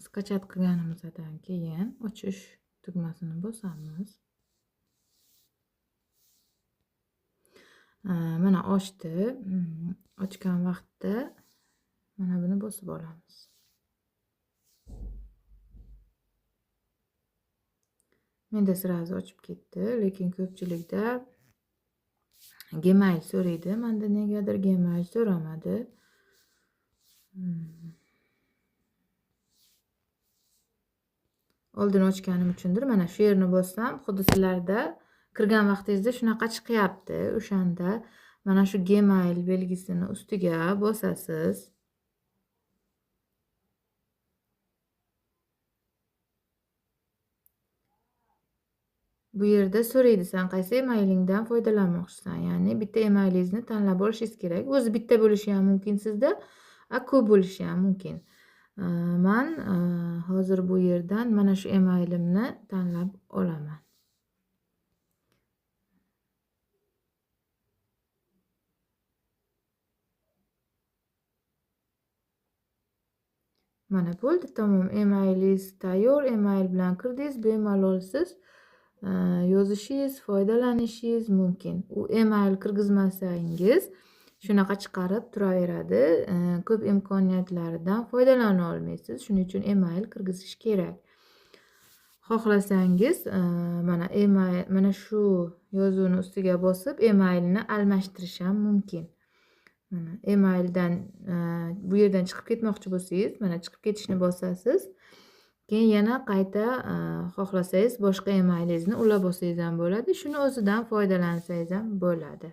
skachat qilganimizdan keyin ochish tugmasini bosamiz. Mana ochdi. Ochgan vaqtda mana buni bosib olamiz. Menda sirazi ochib ketdi, lekin ko'pchilikda Gmail so'raydi. Menda negadir Gmail so'ramadi. Oldin ochganim uchundir. Mana shu yerni bossam, xuddi sizlarda kirgan vaqtingizda shunaqa chiqyapti. O'shanda mana shu Gmail belgisini ustiga bosasiz. Bu yerda so'raydi, sen qaysi emailingdan foydalanmoqchisan. Ya'ni bitta emailingizni tanlab olishingiz kerak. O'zi bitta bo'lishi ham mumkin sizda, ko'p bo'lishi ham mumkin. Men hozir bu yerdan mana shu emailimni tanlab olaman. Mana bo'ldi, tamom. Emailingiz tayyor. Email bilan kirdingiz, bemalol siz yozishingiz, foydalanishingiz mumkin. U email kirgizmasangiz shunaqa chiqarib turaveradi. Ko'p imkoniyatlaridan foydalana olmaysiz. Shuning uchun email kirgizish kerak. Xohlasangiz mana shu yozuvni ustiga bosib emailni almashtirish ham mumkin. Mana emaildan bu yerdan chiqib ketmoqchi bo'lsangiz, mana chiqib ketishni bosasiz. Keyin yana qayta xohlasangiz boshqa emailingizni ulab olsangiz ham bo'ladi. Shuni o'zidan foydalansangiz ham bo'ladi.